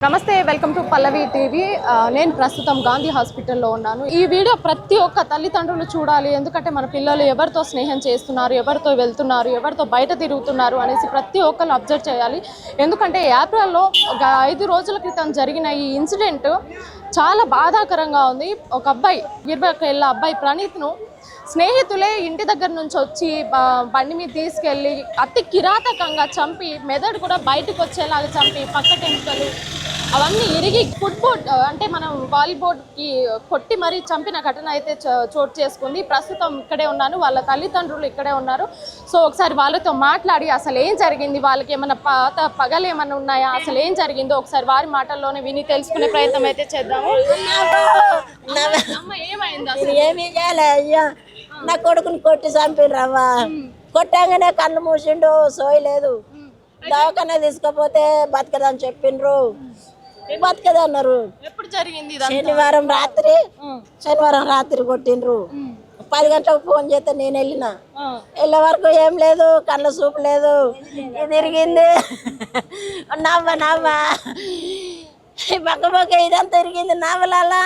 నమస్తే welcome to Pallavi TV నేను ప్రస్తుతం గాంధీ హాస్పిటల్లో ఉన్నాను. ఈ వీడియో ప్రతి ఒక్క తల్లిదండ్రులు చూడాలి. ఎందుకంటే మన పిల్లలు ఎవరితో స్నేహం చేస్తున్నారు, ఎవరితో వెళ్తున్నారు, ఎవరితో బయట తిరుగుతున్నారు అనేసి ప్రతి ఒక్కరు అబ్జర్వ్ చేయాలి. ఎందుకంటే ఏప్రిల్లో 5 రోజుల క్రితం జరిగిన ఈ ఇన్సిడెంట్ చాలా బాధాకరంగా ఉంది. ఒక అబ్బాయి 21 ఏళ్ళ అబ్బాయి ప్రణీత్ను స్నేహితులే ఇంటి దగ్గర నుంచి వచ్చి బండి మీద తీసుకెళ్ళి అతి కిరాతకంగా చంపి, మెదడు కూడా బయటకు వచ్చేలాగా చంపి, పక్కటెంకలు అవన్నీ ఇరిగి ఫుట్బోర్డ్ అంటే మనం వాలీబోర్డ్కి కొట్టి మరీ చంపిన ఘటన అయితే చోటు చేసుకుంది. ప్రస్తుతం ఇక్కడే ఉన్నాను, వాళ్ళ తల్లిదండ్రులు ఇక్కడే ఉన్నారు. సో ఒకసారి వాళ్ళతో మాట్లాడి అసలు ఏం జరిగింది, వాళ్ళకి ఏమైనా పాత పగలు ఏమైనా ఉన్నాయా, అసలు ఏం జరిగిందో ఒకసారి వారి మాటల్లోనే విని తెలుసుకునే ప్రయత్నం అయితే చేద్దాము. ఏమైంది అసలు? ఏమీ చేయాలి అయ్యా, నా కొడుకుని కొట్టి చంపిర్రవ్వా. కొట్టాగానే కళ్ళు మూసిండు, సోయలేదు. దవాఖాన తీసుకపోతే బతకదని చెప్పిండ్రు, బతకదన్నారు. ఎప్పుడు జరిగింది? శనివారం రాత్రి కొట్టిండ్రు. 10 గంటలకు ఫోన్ చేస్తే నేను వెళ్ళే వరకు ఏం లేదు, కళ్ళ చూపు లేదు. ఇది తిరిగింది నవ్వా బక్క ఇదంతా తిరిగింది నవ్వలాలా.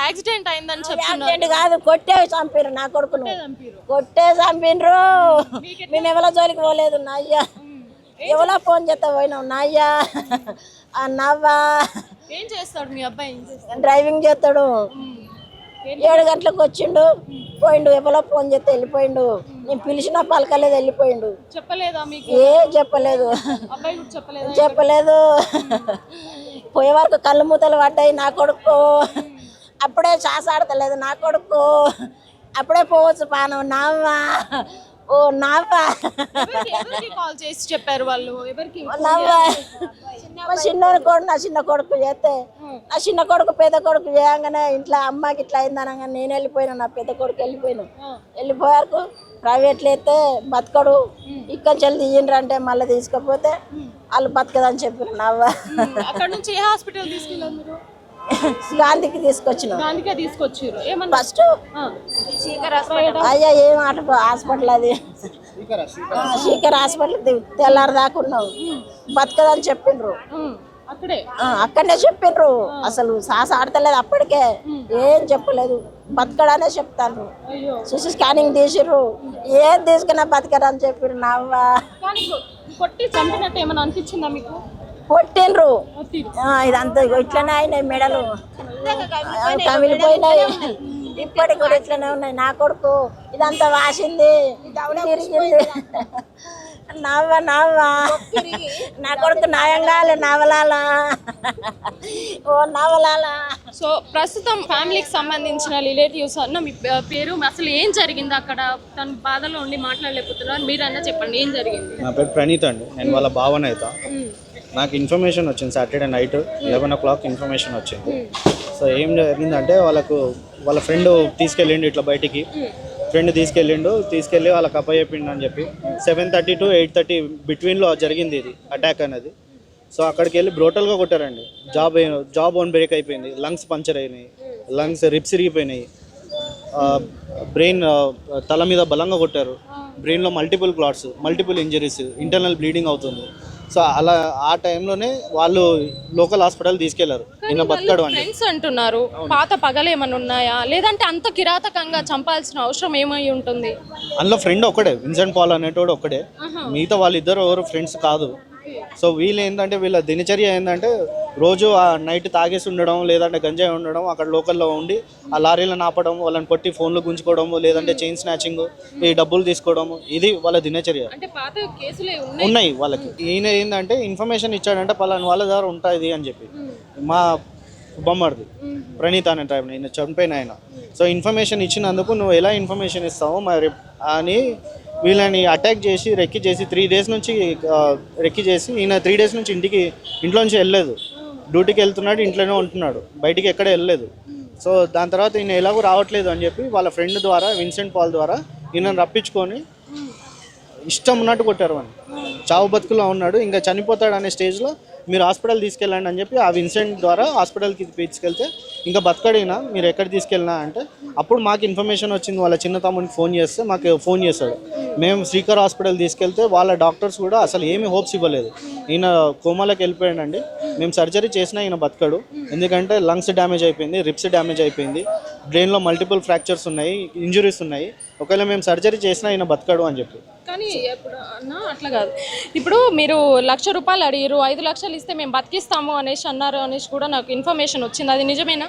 యాక్సిడెంట్ అయిందని యాక్సిడెంట్ కాదు, కొట్టే చంపిర్రు నా కొడుకును, కొట్టే చంపిండ్రు. మేము ఎవరో జోలికి పోలేదు నా అయ్యా, ఎవరో ఫోన్ చేస్తా పోయినాం నా అయ్యా. నవ్వా ఏం చేస్తాడు మీ అబ్బాయి? డ్రైవింగ్ చేస్తాడు. 7 గంటలకు వచ్చిండు, పోయిండు. ఎవరో ఫోన్ చేస్తే వెళ్ళిపోయిండు. నేను పిలిచినా పలకలేదు, వెళ్ళిపోయిండు. చెప్పలేదా మీకు? చెప్పలేదు, అబ్బాయి చెప్పలేదు. పోయే వరకు కళ్ళు మూతలు పడ్డాయి నా కొడుకు. అప్పుడే శ్వాస ఆడతలేదు నా కొడుకు, అప్పుడే పోవచ్చు పానం. నవ్వా ఓ నవ్వా కాల్ చేసి చెప్పారు వాళ్ళు? నవ్వా నా చిన్న కొడుకు చేస్తే, నా చిన్న కొడుకు పెద్ద కొడుకు చేయగానే ఇంట్లో అమ్మకి ఇట్లా అయిందనగా నేను వెళ్ళిపోయినా, నా పెద్ద కొడుకు వెళ్ళిపోయారు. ప్రైవేట్లో అయితే బతకడు, ఇక్కడ చెల్లి తీయండ్రు అంటే మళ్ళీ తీసుకపోతే వాళ్ళు బతకదని చెప్పారు. నవ్వా అక్కడ నుంచి ఏ హాస్పిటల్ తీసుకెళ్ళారు మీరు? గాంధీకి తీసుకొచ్చిన. ఫస్ట్ అయ్యా ఏం హాస్పిటల్ అది, శీకర్ హాస్పిటల్ తెల్లారి దాకా ఉన్నావు, బతకదని చెప్పిండ్రు. అక్కడనే చెప్పిండ్రు. అసలు శ్వాస ఆడతలేదు అప్పటికే, ఏం చెప్పలేదు, బతకడనే చెప్తాను. చూసి స్కానింగ్ తీసిర్రు, ఏం తీసుకున్నా బతకడని చెప్పారు. నవ్వా కొట్టి చంపినట్టు ఏమైనా అనిపించిందా మీకు? కొట్టిండ్రు, ఇదంతా ఇట్లనే అయినాయి, మెడలు కమిలిపోయినాయి, ఇప్పటికి కూడా ఇట్లనే ఉన్నాయి. నా కొడుకు ఇదంతా వాసింది, తిరిగింది. నవ్వా నా కొడుకు నయంగాలే నవలాలా, ఓ నవలాలా. సో ప్రస్తుతం ఫ్యామిలీకి సంబంధించిన రిలేటివ్స్ అన్న మీ పేరు, అసలు ఏం జరిగింది అక్కడ? తను బాధలో ఉండి మాట్లాడలేకపోతున్నారు, మీరన్నా చెప్పండి ఏం జరిగింది. నా పేరు ప్రణీత్ అండి, నేను వాళ్ళ భావన అవుతా. నాకు ఇన్ఫర్మేషన్ వచ్చింది సాటర్డే నైట్ 11 o'clock ఇన్ఫర్మేషన్ వచ్చింది. సో ఏం జరిగిందంటే వాళ్ళ ఫ్రెండ్ తీసుకెళ్ళిండు ఇట్లా బయటికి, తీసుకెళ్ళి వాళ్ళకి అప్పచెప్పిండు అని చెప్పి 7:30 to 8:30 బిట్వీన్లో జరిగింది ఇది అటాక్ అనేది. సో అక్కడికి వెళ్ళి బ్రోటల్గా కొట్టారండి. జాబ్ ఓన్ బ్రేక్ అయిపోయింది, లంగ్స్ పంచర్ అయినాయి, లంగ్స్ రిప్స్ ఇరిగిపోయినాయి, బ్రెయిన్ తల మీద బలంగా కొట్టారు, బ్రెయిన్లో multiple clots, multiple injuries, internal bleeding అవుతుంది. సో అలా ఆ టైంలోనే వాళ్ళు లోకల్ హాస్పిటల్ తీసుకెళ్లారు. నిన్న బతకడు అని ఫ్రెండ్స్ అంటున్నారు. పాత పగలు ఏమైనా ఉన్నాయా, లేదంటే అంత కిరాతకంగా చంపాల్సిన అవసరం ఏమై ఉంటుంది? అందులో ఫ్రెండ్ ఒక్కడే, విన్సెంట్ పాల్ అనేటోడు ఒక్కడే, మిగతా వాళ్ళిద్దరు ఎవరు ఫ్రెండ్స్ కాదు. సో వీళ్ళ దినచర్య ఏంటంటే రోజు ఆ నైట్ తాగేసి ఉండడం, లేదంటే గంజాయి ఉండడం, అక్కడ లోకల్లో ఉండి ఆ లారీలను ఆపడం, వాళ్ళని కొట్టి ఫోన్లు గుంజుకోవడం, లేదంటే చైన్ స్నాచింగ్, ఈ డబ్బులు తీసుకోవడం, ఇది వాళ్ళ దినచర్య. ఉన్నాయి వాళ్ళకి. ఈయన ఏంటంటే ఇన్ఫర్మేషన్ ఇచ్చాడంటే పలానా వాళ్ళ దగ్గర ఉంటుంది అని చెప్పి, మా బొమ్మడిది ప్రణీత్ అనే టైం ఈయన చనిపోయిన ఆయన. సో ఇన్ఫర్మేషన్ ఇచ్చినందుకు నువ్వు ఎలా ఇన్ఫర్మేషన్ ఇస్తావు మరి అని వీళ్ళని అటాక్ చేసి రెక్కి చేసి 3 days నుంచి రెక్కి చేసి, ఈయన 3 days నుంచి ఇంట్లోంచి వెళ్ళలేదు, డ్యూటీకి వెళ్తున్నాడు, ఇంట్లోనే ఉంటున్నాడు, బయటికి ఎక్కడ వెళ్ళలేదు. సో దాని తర్వాత ఈయన ఎలాగో రావట్లేదు అని చెప్పి వాళ్ళ ఫ్రెండ్ ద్వారా, విన్సెంట్ పాల్ ద్వారా ఈయనను రప్పించుకొని ఇష్టం ఉన్నట్టు కొట్టారు. అని చావు బతుకులో ఉన్నాడు, ఇంకా చనిపోతాడు అనే స్టేజ్లో మీరు హాస్పిటల్ తీసుకెళ్ళండి అని చెప్పి ఆ విన్సెంట్ ద్వారా హాస్పిటల్కి తీసుకెళ్తే ఇంకా బతకడినా మీరు ఎక్కడ తీసుకెళ్ళినా అంటే అప్పుడు మాకు ఇన్ఫర్మేషన్ వచ్చింది. వాళ్ళ చిన్న తమ్ముడికి ఫోన్ చేస్తే మాకు ఫోన్ చేశాడు. మేము శ్రీకర్ హాస్పిటల్ తీసుకెళ్తే వాళ్ళ డాక్టర్స్ కూడా అసలు ఏమీ హోప్స్ ఇవ్వలేదు. ఈయన కోమాలోకి వెళ్ళిపోయాడండి. మేము సర్జరీ చేసినా ఈయన బతకడు, ఎందుకంటే లంగ్స్ డ్యామేజ్ అయిపోయింది, రిప్స్ డ్యామేజ్ అయిపోయింది, బ్రెయిన్లో మల్టిపుల్ ఫ్రాక్చర్స్ ఉన్నాయి, ఇంజురీస్ ఉన్నాయి. ఒకవేళ మేము సర్జరీ చేసినా ఈయన బతకడు అని చెప్పి. కానీ ఎప్పుడు అన్నా అట్లా కాదు. ఇప్పుడు మీరు 1,00,000 రూపాయలు అడిగారు, 5 లక్షలు ఇస్తే మేము బతికిస్తాము అనేసి అన్నారు అనేసి కూడా నాకు ఇన్ఫర్మేషన్ వచ్చింది. అది నిజమేనా?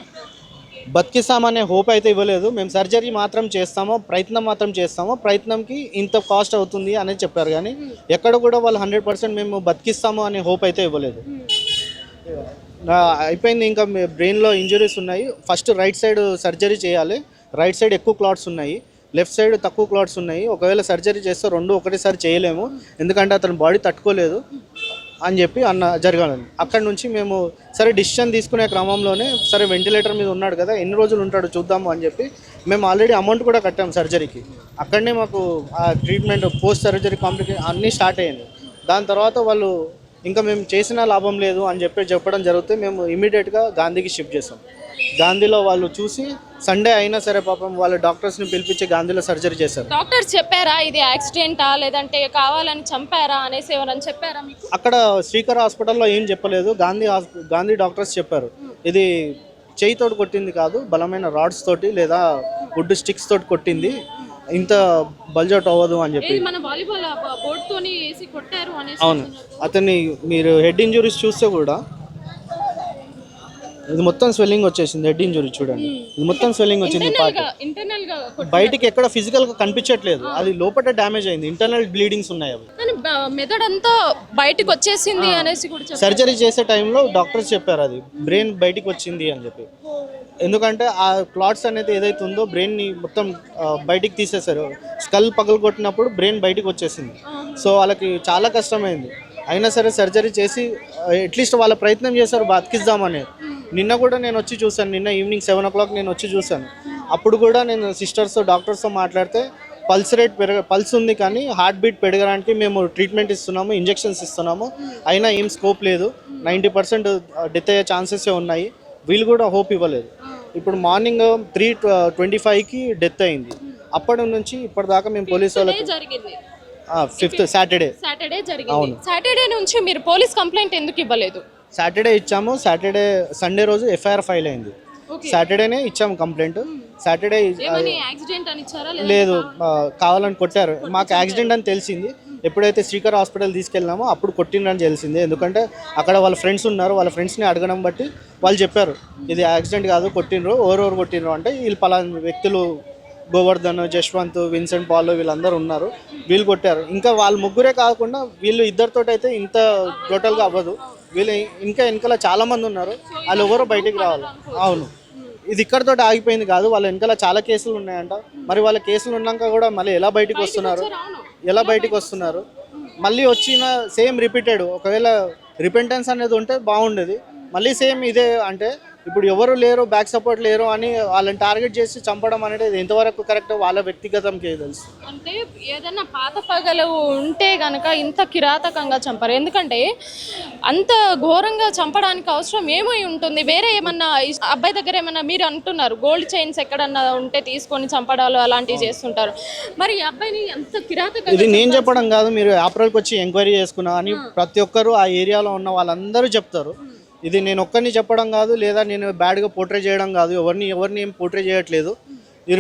బతికిస్తామనే హోప్ అయితే ఇవ్వలేదు. మేము సర్జరీ మాత్రం చేస్తామో, ప్రయత్నం మాత్రం చేస్తామో, ప్రయత్నంకి ఇంత కాస్ట్ అవుతుంది అనేది చెప్పారు. కానీ ఎక్కడ కూడా వాళ్ళు 100% మేము బతికిస్తాము అనే హోప్ అయితే ఇవ్వలేదు. అయిపోయింది. ఇంకా బ్రెయిన్లో ఇంజరీస్ ఉన్నాయి. ఫస్ట్ రైట్ సైడ్ సర్జరీ చేయాలి. రైట్ సైడ్ ఎక్కువ క్లాట్స్ ఉన్నాయి, లెఫ్ట్ సైడ్ తక్కువ క్లాట్స్ ఉన్నాయి. ఒకవేళ సర్జరీ చేస్తే రెండు ఒకటేసారి చేయలేము, ఎందుకంటే అతని బాడీ తట్టుకోలేదు అని చెప్పి జరగాలని. అక్కడి నుంచి మేము సరే డిసిషన్ తీసుకునే క్రమంలోనే సరే వెంటిలేటర్ మీద ఉన్నాడు కదా, ఎన్ని రోజులు ఉంటాడు చూద్దాము అని చెప్పి మేము ఆల్రెడీ అమౌంట్ కూడా కట్టాము సర్జరీకి. అక్కడనే మాకు ఆ ట్రీట్మెంట్ పోస్ట్ సర్జరీ కాంప్లికేషన్ అన్నీ స్టార్ట్ అయ్యింది. దాని తర్వాత వాళ్ళు ఇంకా మేము చేసిన లాభం లేదు అని చెప్పడం జరిగితే మేము ఇమీడియట్గా గాంధీకి షిఫ్ట్ చేసాం. గాంధీలో వాళ్ళు చూసి సండే అయినా సరే పాపం వాళ్ళ డాక్టర్స్ని పిలిపించి గాంధీలో సర్జరీ చేశారు. డాక్టర్స్ చెప్పారా ఇది యాక్సిడెంటా లేదంటే కావాలని చంపారా అనేసి ఎవరైనా చెప్పారా మీకు? అక్కడ శ్రీకర్ హాస్పిటల్లో ఏం చెప్పలేదు. గాంధీ డాక్టర్స్ చెప్పారు ఇది చేయితోటి కొట్టింది కాదు, బలమైన రాడ్స్ తోటి లేదా వుడ్ స్టిక్స్ తోటి కొట్టింది, ఇంత బల్జౌట్ అవ్వదు అని చెప్పి. మన వాలీబాల్ బోర్డ్ తోని వేసి కొట్టారు అనేసి. అవును, అతన్ని మీరు హెడ్ ఇంజురీస్ చూస్తే కూడా ఇది మొత్తం స్వెల్లింగ్ వచ్చేసింది. హెడ్ ఇంజురీ చూడండి, ఇది మొత్తం స్వెల్లింగ్ వచ్చింది. ఇంటర్నల్ గా బయటికి ఎక్కడ ఫిజికల్ గా కనిపించట్లేదు, అది లోపల డ్యామేజ్ అయింది, ఇంటర్నల్ బ్లీడింగ్స్ ఉన్నాయి. అవి కానీ మెదడంతా బయటికి వచ్చేసింది అనేసి కూడా చెప్పారు. సర్జరీ చేసే టైంలో డాక్టర్స్ చెప్పారు అది బ్రెయిన్ బయటికి వచ్చింది అని చెప్పి. ఎందుకంటే ఆ క్లాట్స్ అనేది ఏదైతే ఉందో బ్రెయిన్ని మొత్తం బయటికి తీసేశారు. స్కల్ పగలగొట్టినప్పుడు బ్రెయిన్ బయటికి వచ్చేసింది. సో వాళ్ళకి చాలా కష్టమైంది. అయినా సరే సర్జరీ చేసి అట్లీస్ట్ వాళ్ళ ప్రయత్నం చేశారు బతికిద్దామని. నిన్న కూడా నేను వచ్చి చూశాను, నిన్న ఈవినింగ్ 7 o'clock నేను వచ్చి చూశాను. అప్పుడు కూడా నేను సిస్టర్స్తో డాక్టర్స్తో మాట్లాడితే పల్స్ ఉంది కానీ హార్ట్ బీట్ పెరగడానికి మేము ట్రీట్మెంట్ ఇస్తున్నాము, ఇంజెక్షన్స్ ఇస్తున్నాము, అయినా ఏం స్కోప్ లేదు, 90% డెత్ అయ్యే ఛాన్సెసే ఉన్నాయి. వీళ్ళు కూడా హోప్ ఇవ్వలేదు. ఇప్పుడు మార్నింగ్ 3:25కి డెత్ అయింది. అప్పటి నుంచి ఇప్పటిదాకా మేము పోలీసు వాళ్ళకి 5th సాటర్డే జరిగింది. సాటర్డే నుంచి మీరు పోలీస్ కంప్లైంట్ ఎందుకు ఇవ్వలేదు? సాటర్డే ఇచ్చాము. సండే రోజు ఎఫ్ఐఆర్ ఫైల్ అయింది. సాటర్డేనే ఇచ్చాము కంప్లైంట్. సాటర్డే లేదు, కావాలని కొట్టారు. మాకు యాక్సిడెంట్ అని తెలిసింది. ఎప్పుడైతే శ్రీకర్ హాస్పిటల్ తీసుకెళ్ళినామో అప్పుడు కొట్టిండ్రని తెలిసింది. ఎందుకంటే అక్కడ వాళ్ళ ఫ్రెండ్స్ ఉన్నారు, వాళ్ళ ఫ్రెండ్స్ని అడగడం బట్టి వాళ్ళు చెప్పారు ఇది యాక్సిడెంట్ కాదు, కొట్టిండ్రు. ఎవరెవరు కొట్టిండ్రు అంటే వీళ్ళు పలానా వ్యక్తులు గోవర్ధన్, జశ్వంత్, విన్సెంట్ పాల్ వీళ్ళందరూ ఉన్నారు, వీళ్ళు కొట్టారు. ఇంకా వాళ్ళు ముగ్గురే కాకుండా వీళ్ళు ఇద్దరితో అయితే ఇంత టోటల్గా అవ్వదు. వీళ్ళు ఇంకా వెనకాల చాలా మంది ఉన్నారు, వాళ్ళు ఎవరో బయటికి రావాలి. అవును, ఇది ఇక్కడితో ఆగిపోయింది కాదు, వాళ్ళ వెనకాల చాలా కేసులు ఉన్నాయంట. మరి వాళ్ళ కేసులు ఉన్నాక కూడా మళ్ళీ ఎలా బయటికి వస్తున్నారు? మళ్ళీ వచ్చిన సేమ్ రిపీటెడ్. ఒకవేళ రిపెంటెన్స్ అనేది ఉంటే బాగుండేది. మళ్ళీ సేమ్ ఇదే అంటే ఇప్పుడు ఎవరు లేరు, బ్యాక్ సపోర్ట్ లేరు అని వాళ్ళని టార్గెట్ చేసి చంపడం అనేది ఎంతవరకు కరెక్ట్ వాళ్ళ వ్యక్తిగతంకి తెలుసు. అంటే ఏదైనా పాత పగలు ఉంటే కనుక ఇంత కిరాతకంగా చంపరు. ఎందుకంటే అంత ఘోరంగా చంపడానికి అవసరం ఏమై ఉంటుంది? వేరే ఏమన్నా అబ్బాయి దగ్గర ఏమన్నా మీరు అంటున్నారు గోల్డ్ చైన్స్ ఎక్కడన్నా ఉంటే తీసుకొని చంపడాలు అలాంటివి చేస్తుంటారు. మరి ఈ అబ్బాయిని అంత కిరాతకంగా ఇది నేను చెప్పడం కాదు, మీరు ఏప్రిల్కి వచ్చి ఎంక్వైరీ చేసుకున్నా అని ప్రతి ఒక్కరు ఆ ఏరియాలో ఉన్న వాళ్ళందరూ చెప్తారు. ఇది నేను ఒక్కరిని చెప్పడం కాదు, లేదా నేను బ్యాడ్గా పోర్ట్రే చేయడం కాదు, ఎవరిని ఏం పోర్ట్రే చేయట్లేదు.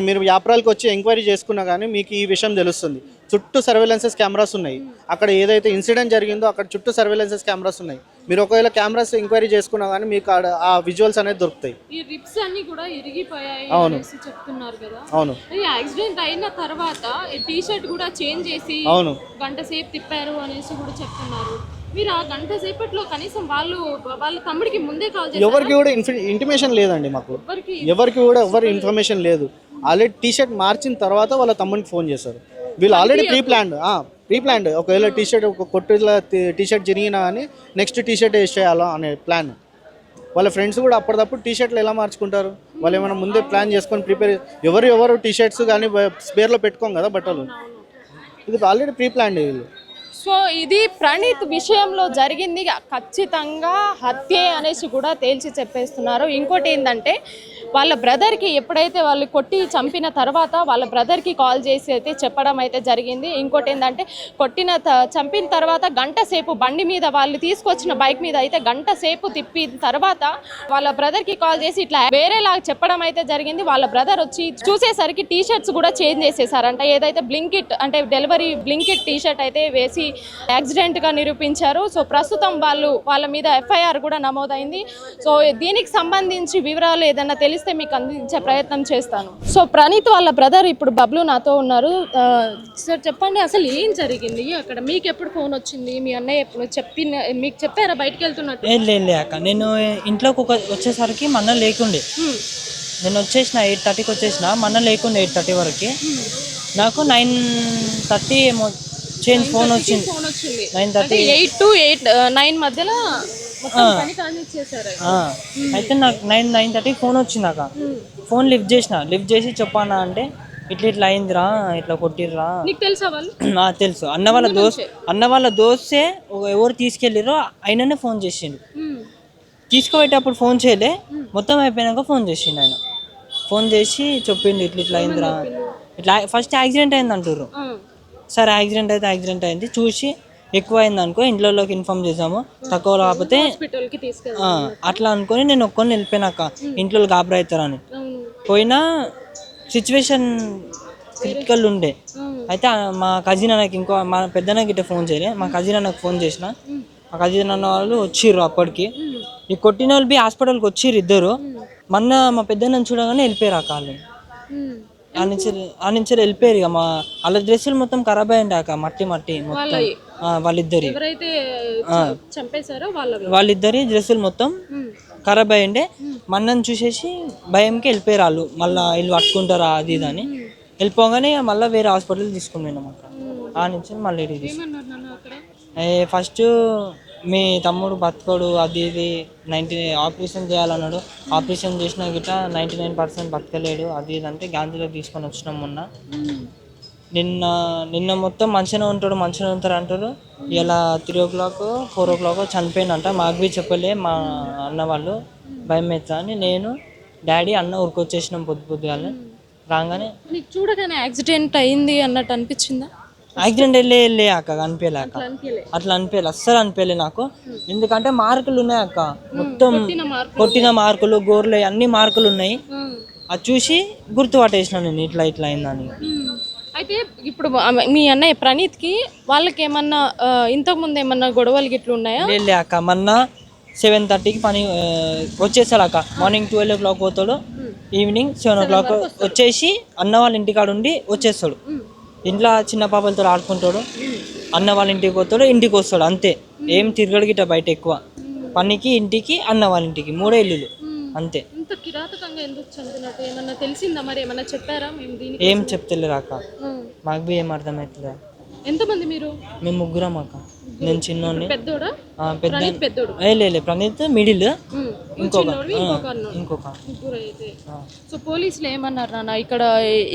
మీరు ఏప్రిల్కి వచ్చి ఎంక్వైరీ చేసుకున్నా కానీ మీకు ఈ విషయం తెలుస్తుంది. చుట్టూ సర్వేలెన్సెస్ కెమెరాస్ ఉన్నాయి. అక్కడ ఏదైతే ఇన్సిడెంట్ జరిగిందో అక్కడ చుట్టూ సర్వేలెన్సెస్ కెమెరాస్ ఉన్నాయి. మీరు ఒకవేళ కెమెరాస్ ఎంక్వైరీ చేసుకున్నా కానీ మీకు ఆ విజువల్స్ అనేది దొరుకుతాయి. ఈ రిప్స్ అన్ని కూడా ఇరిగిపోయాయి అనేసి చెప్తున్నారు కదా. అవును, ఈ యాక్సిడెంట్ అయిన తర్వాత ఈ టీ షర్ట్ కూడా చేంజ్ చేసి అవును గంట సేపు తిప్పారు అనేసి కూడా చెప్తున్నారు. మీరు ఆ గంట సేపట్లో కనీసం వాళ్ళ తమ్ముడికి ముందే కాల్ చేశారు? ఎవరికి కూడా ఇంటిమేషన్ లేదండి మాకు, ఎవరికి కూడా ఎవరి ఇన్ఫర్మేషన్ లేదు. ఆల్రెడీ టీ షర్ట్ మార్చిన తర్వాత వాళ్ళ తమ్ముడికి ఫోన్ చేశారు. వీళ్ళు ఆల్రెడీ ప్రీ ప్లాన్డ్ ఒకవేళ టీ షర్ట్ ఒక కొట్టులో టీ షర్ట్ జరిగినా కానీ నెక్స్ట్ టీ షర్ట్ వేసేయాలా అనే ప్లాన్. వాళ్ళ ఫ్రెండ్స్ కూడా అప్పటిదప్పుడు టీ షర్ట్లు ఎలా మార్చుకుంటారు? వాళ్ళు ఏమైనా ముందే ప్లాన్ చేసుకొని ప్రిపేర్ ఎవరు టీ షర్ట్స్ కానీ స్పేర్లో పెట్టుకోం కదా బట్టలు. ఇది ఆల్రెడీ ప్రీ ప్లాన్డ్ వీళ్ళు. సో ఇది ప్రణీత్ విషయంలో జరిగింది ఖచ్చితంగా హత్యే అనేసి కూడా తేల్చి చెప్పేస్తున్నారు. ఇంకోటి ఏంటంటే వాళ్ళ బ్రదర్కి ఎప్పుడైతే వాళ్ళు కొట్టి చంపిన తర్వాత వాళ్ళ బ్రదర్కి కాల్ చేసి అయితే చెప్పడం అయితే జరిగింది. ఇంకోటి ఏంటంటే చంపిన తర్వాత గంట సేపు బండి మీద వాళ్ళు తీసుకొచ్చిన బైక్ మీద అయితే గంట సేపు తిప్పిన తర్వాత వాళ్ళ బ్రదర్కి కాల్ చేసి ఇట్లా వేరేలా చెప్పడం అయితే జరిగింది. వాళ్ళ బ్రదర్ వచ్చి చూసేసరికి టీ షర్ట్స్ కూడా చేంజ్ చేసేసారంట. ఏదైతే బ్లింకిట్ అంటే డెలివరీ బ్లింకిట్ టీ షర్ట్ అయితే వేసి యాక్సిడెంట్ గా నిరూపించారు. సో ప్రస్తుతం వాళ్ళ మీద ఎఫ్ఐఆర్ కూడా నమోదైంది. సో దీనికి సంబంధించి వివరాలు ఏదైనా తెలిస్తే మీకు అందించే ప్రయత్నం చేస్తాను. సో ప్రణీత్ వాళ్ళ బ్రదర్ ఇప్పుడు బబ్లు నాతో ఉన్నారు. సార్ చెప్పండి, అసలు ఏం జరిగింది అక్కడ? మీకు ఎప్పుడు ఫోన్ వచ్చింది? మీ అన్నయ్య ఎప్పుడు మీకు చెప్పారా బయటకు వెళ్తున్నట్టు? లే అక్క, నేను ఇంట్లోకి వచ్చేసరికి మా అన్న లేకుండే. నేను వచ్చేసిన 8:30కి వచ్చేసిన, మా అన్న లేకుండే 8:30 వరకు. నాకు 9:30 ఏమో చేంజ్ ఫోన్ వచ్చింది. 9:30 8 to 9 మధ్యలో అయితే నాకు 9:30 ఫోన్ వచ్చింది అక్క. ఫోన్ లిఫ్ట్ చేసి చెప్పానా అంటే ఇట్లా అయిందిరా, ఇట్లా కొట్టిర్రా. తెలుసు, అన్న వాళ్ళ దోస్తే ఎవరు తీసుకెళ్ళిరో ఆయననే ఫోన్ చేసిండు. తీసుకుపోయేటప్పుడు ఫోన్ చేయలే, మొత్తం అయిపోయినాక ఫోన్ చేసిండు ఆయన. ఫోన్ చేసి చెప్పిండు ఇట్లా అయిందిరా, ఇట్లా ఫస్ట్ యాక్సిడెంట్ అయింది అంటారు. సరే యాక్సిడెంట్ అయింది, చూసి ఎక్కువ అయింది అనుకో ఇంట్లోకి ఇన్ఫార్మ్ చేసాము, తక్కువ కాకపోతే అట్లా అనుకొని నేను ఒక్కొని వెళ్ళిపోయినాక ఇంట్లో గాబరా అవుతారని పోయినా సిచ్యువేషన్ క్రిటికల్ ఉండే. అయితే మా కజిన్ అన్నకి మా పెద్దన్నకి ఇట్లా ఫోన్ చేయలే, మా కజిన్ అన్నకు ఫోన్ చేసిన. మా కజిన్ అన్న వాళ్ళు వచ్చిర్రు. అప్పటికి ఈ కొట్టిన వాళ్ళు హాస్పిటల్కి వచ్చిర్రు ఇద్దరు. మొన్న మా పెద్దన్నని చూడగానే వెళ్ళిపోయారు ఆ కాళ్ళు. ఆ నుంచి వెళ్ళిపోయారు. ఇక వాళ్ళ డ్రెస్సులు మొత్తం ఖరాబ్ అయ్యండి అక్క, మట్టి మొత్తం. వాళ్ళిద్దరి డ్రెస్సులు మొత్తం ఖరాబ్ అయ్యండే. మన్నని చూసేసి భయంకి వెళ్ళిపోయారు వాళ్ళు. మళ్ళీ వీళ్ళు పట్టుకుంటారా అది ఇది అని వెళ్ళిపోగానే మళ్ళీ వేరే హాస్పిటల్ తీసుకున్నాం అక్క. ఆ నుంచి మళ్ళీ ఫస్ట్ మీ తమ్ముడు బతకడు అది ఇది 90 ఆపరేషన్ చేయాలన్నాడు. ఆపరేషన్ చేసినా గిట్ట 99% బతకలేడు అది ఇది అంటే గాంధీలో తీసుకొని వచ్చినాం మొన్న. నిన్న మొత్తం మంచిగానే ఉంటారు అంటారు. ఇలా 3 o'clock 4 o'clock చనిపోయిందంట. మాకు బి చెప్పలే మా అన్న వాళ్ళు, భయం అవుతా అని నేను డాడీ అన్న ఊరికొచ్చేసినాం పొద్దుగానే. రాగానే చూడగానే యాక్సిడెంట్ అయింది అన్నట్టు అనిపించిందా? యాక్సిడెంట్ వెళ్ళే అక్క, అనిపించలే అక్క, అట్లా అనిపించలే, అస్సలు అనిపించలే నాకు. ఎందుకంటే మార్కులు ఉన్నాయి అక్క, మొత్తం కొట్టిన మార్కులు, గోర్లు అన్ని మార్కులు ఉన్నాయి. అది చూసి గుర్తుపట్టేసిన నేను ఇట్లా అయిందని. అయితే ఇప్పుడు మీ అన్నయ్య ప్రణీత్కి వాళ్ళకి ఏమన్నా ఇంతకుముందు ఏమన్నా గొడవలు గిట్లు ఉన్నాయా? లే అక్క, మొన్న 7:30కి పని వచ్చేసాడు అక్క. మార్నింగ్ 12 o'clock పోతాడు, ఈవినింగ్ 7 o'clock వచ్చేసి అన్న వాళ్ళ ఇంటికాడ ఉండి వచ్చేస్తాడు. ఇంట్లో చిన్న పాపలతో ఆడుకుంటాడు, అన్న వాళ్ళ ఇంటికి పోతాడు, ఇంటికి వస్తాడు, అంతే. ఏం తిరగడు గిట్ట బయట ఎక్కువ. పనికి, ఇంటికి, అన్న వాళ్ళ ఇంటికి 3 ఇల్లులు అంతే. ఏం చెప్తలేరు అక్క, మాకు బి ఏం అర్థమవుతుంది. ఎంతమంది మీరు? మేము 3 అక్క. నేను చిన్నోడిని, లే ప్రణీత్ మిడిల్, ఇంకొక. సో పోలీసులు ఏమన్నారు నాన్న? ఇక్కడ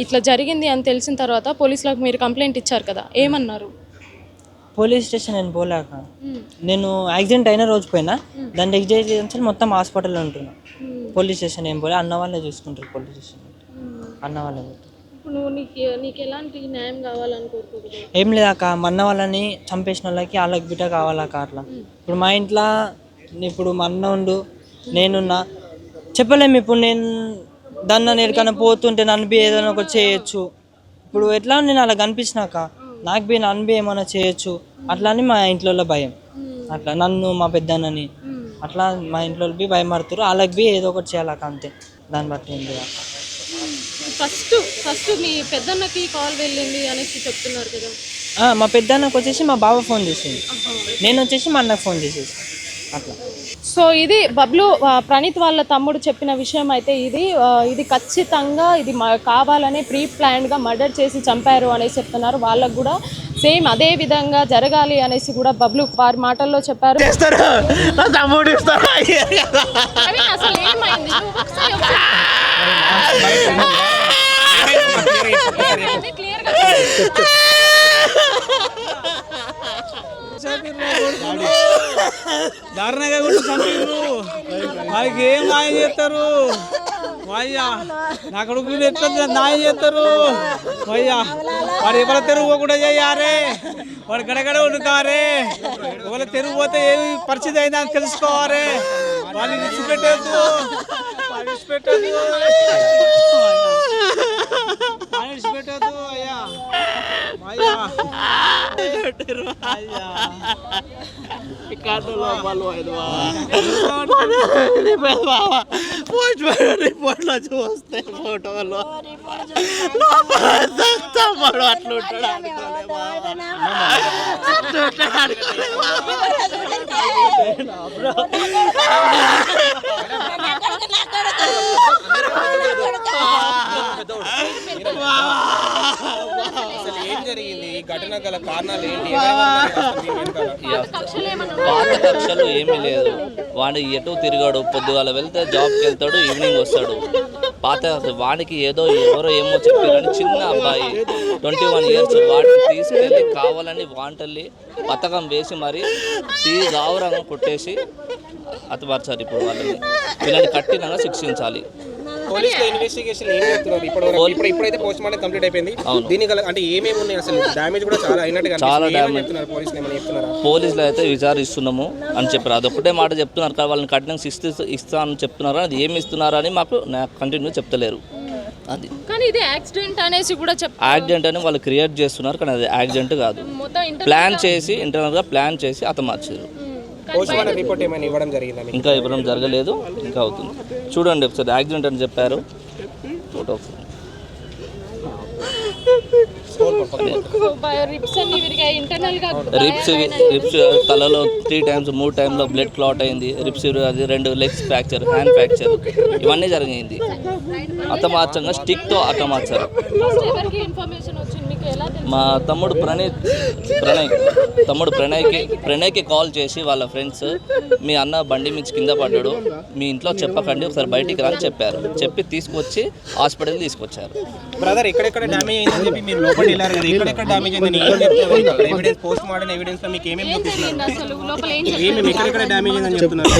ఇట్లా జరిగింది అని తెలిసిన తర్వాత పోలీసులకు మీరు కంప్లైంట్ ఇచ్చారు కదా, ఏమన్నారు? పోలీస్ స్టేషన్ నేను పోలేక, నేను యాక్సిడెంట్ అయిన రోజు పోయినా, దాని నెక్స్ట్ మొత్తం హాస్పిటల్లో ఉంటున్నా. పోలీస్ స్టేషన్ ఏం పోలే, అన్న వాళ్ళే చూసుకుంటారు. పోలీస్ స్టేషన్ అన్న వాళ్ళే. నీకు ఎలాంటి న్యాయం కావాలని కోరుకుంటున్నావు? ఏం లేదాక, అన్న వాళ్ళని చంపేసిన వాళ్ళకి బిడ్డ కావాలక్క. అట్లా ఇప్పుడు మా ఇంట్లో ఇప్పుడు మా అన్న ఉండు, నేనున్నా, చెప్పలేము. ఇప్పుడు నేను దాన్ని ఎక్కడికైనా పోతుంటే నన్ను బి ఏదైనా ఒకటి చేయొచ్చు. ఇప్పుడు ఎట్లా నేను అలా కనిపించినాక నాకు బి నన్ను బి ఏమైనా చేయొచ్చు. అట్లా అని మా ఇంట్లో భయం. అట్లా నన్ను మా పెద్దన్నని అట్లా మా ఇంట్లో బి భయపడుతారు. వాళ్ళకి బి ఏదో ఒకటి చేయాలక్క, అంతే. దాన్ని బట్టి ఏం లేదు. ఫస్ట్ మీ పెద్దన్నకి కాల్ వెళ్ళింది అనేసి చెప్తున్నారు కదా. మా పెద్దన్నకు వచ్చేసి మా బావ ఫోన్ చేసింది, నేను వచ్చేసి మా అన్నకు ఫోన్ చేసేసి అట్లా. సో ఇది బబ్లు ప్రణీత్ వాళ్ళ తమ్ముడు చెప్పిన విషయం అయితే ఇది ఖచ్చితంగా ఇది కావాలనే ప్రీ ప్లాన్డ్గా మర్డర్ చేసి చంపారు అనేసి చెప్తున్నారు. వాళ్ళకు కూడా సేమ్ అదే విధంగా జరగాలి అనేసి కూడా బబ్లు వారి మాటల్లో చెప్పారు. అసలు ఏమైంది? క్లియర్గా దారుణంగా కొట్టి చంపిర్రు. వాళ్ళకి ఏం న్యాయం చేస్తారు అయ్యా? నా కొడుకు ఎట్లా న్యాయం చేస్తారు అయ్యా? వాడు ఎవరు తెరుగు చేయారే, వాడు గడగడ ఉండుతారే, ఎవరు తెరుగు పోతే ఏమి పరిస్థితి అయిందా అని తెలుసుకోవాలి. వాళ్ళు విడిచిపెట్టద్దు, విడిచిపెట్టద్దు, విడిచిపెట్టద్దు అయ్యా. అయ్యా రిపోర్ట్లో చూస్తే ఫోటోలో తమ్ముడు అట్లుంటాడు. ఏం జరిగింది? ఈ ఘటన గల కారణాలు ఏంటి? పాత కక్షలు ఏమీ లేదు. వాడు ఎటు తిరిగాడు, పొద్దుగాల వెళ్తే జాబ్కి వెళ్తాడు, ఈవినింగ్ వస్తాడు. పాత వాడికి ఏదో ఎవరో ఏమో చెప్పారని చిన్న అబ్బాయి 21 years వాటిని తీసుకెళ్ళి కావాలని వాంటల్లి పథకం వేసి మరి గావరంగా కొట్టేసి అతపరిచారు. ఇప్పుడు వీళ్ళని కఠినంగా శిక్షించాలి. పోలీసుల ఇన్వెస్టిగేషన్ ఏం చెప్తున్నారు? ఇప్పుడైతే పోస్ట్ మార్టం కంప్లీట్ అయిపోయింది. దీనికి అంటే ఏమేమి ఉన్నాయి? అసలు డ్యామేజ్ కూడా చాలా అయినట్టుగా చాలా డ్యామేజ్. పోలీసులు అయితే విచారిస్తున్నాము అని చెప్పారు. అదొక్కటే మాట చెప్తున్నారు కానీ వాళ్ళని కఠినంగా ఇస్తా అని చెప్తున్నారు. అది ఏమి ఇస్తున్నారు అని మాకు కంటిన్యూ చెప్తలేరు. అది కానీ ఇది యాక్సిడెంట్ అనేసి కూడా యాక్సిడెంట్ అని వాళ్ళు క్రియేట్ చేస్తున్నారు కానీ అది యాక్సిడెంట్ కాదు. ప్లాన్ చేసి ఇంటర్నల్గా ప్లాన్ చేసి అతమార్చారు. రిపోర్ట్ ఏమైనా ఇవ్వడం జరిగిందని? ఇంకా ఇవ్వడం జరగలేదు, ఇంకా అవుతుంది. చూడండి ఒకసారి యాక్సిడెంట్ అని చెప్పారు. ఫోటో రిప్స్ తలలో 3 times 3 times బ్లడ్ క్లాట్ అయింది. రిప్స్ అది 2 legs ఫ్రాక్చర్, హ్యాండ్ ఫ్రాక్చర్, ఇవన్నీ జరిగింది. అతమార్చంగా స్టిక్తో అతమార్చారు. మా తమ్ముడు ప్రణయ్కి కాల్ చేసి వాళ్ళ ఫ్రెండ్స్, మీ అన్న బండి నుంచి కింద పడ్డాడు, మీ ఇంట్లో చెప్పకండి, ఒకసారి బయటికి రా అని చెప్పారు. చెప్పి తీసుకొచ్చి హాస్పిటల్ తీసుకొచ్చారు. బ్రదర్ ఎక్కడెక్కడ డ్యామేజ్ అయిందని చెప్పి మీరు లోపలికి వెళ్ళారు కదా, ఎక్కడెక్కడ డ్యామేజ్ అయిందని ఎవిడెన్స్ పోస్ట్ మార్టం ఎవిడెన్స్ లో మీకు ఏమేమి చూపిస్తున్నారు? ఏమేమి ఎక్కడెక్కడ డ్యామేజ్ అయిందని చెప్తున్నారు?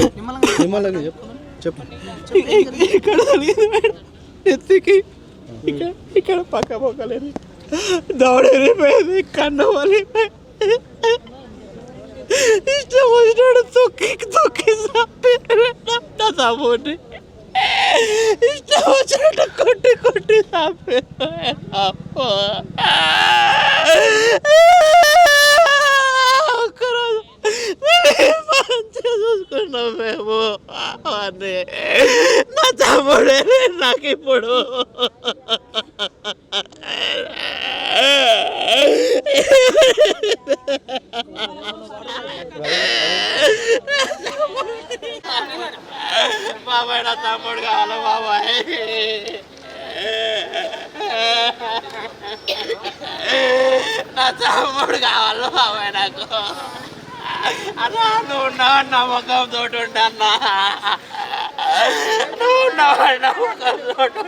ఇక్కడ పక్క పొక్కలేదు, దౌడైపోయింది, కన్ను వలిపోయింది, ఇష్టం వచ్చినాడు తొక్కి తమ్ముడిని ఇష్టం వచ్చినట్టు కొట్టి ఒక్కరోజు మంచిగా చూసుకున్నాం మేము. అదే నా తమ్ముడే నాకు ఇప్పుడు బాబాయ్ నా తమ్ముడు కావాలి బాబాయ్, నా తమ్ముడు కావాలి బాబాయ్ నాకు. అన్నా నువ్వు ఉన్నావని నమ్మకంతో ఉంటా, నువ్వు ఉన్నావని నమ్మకంతో ఉంటా.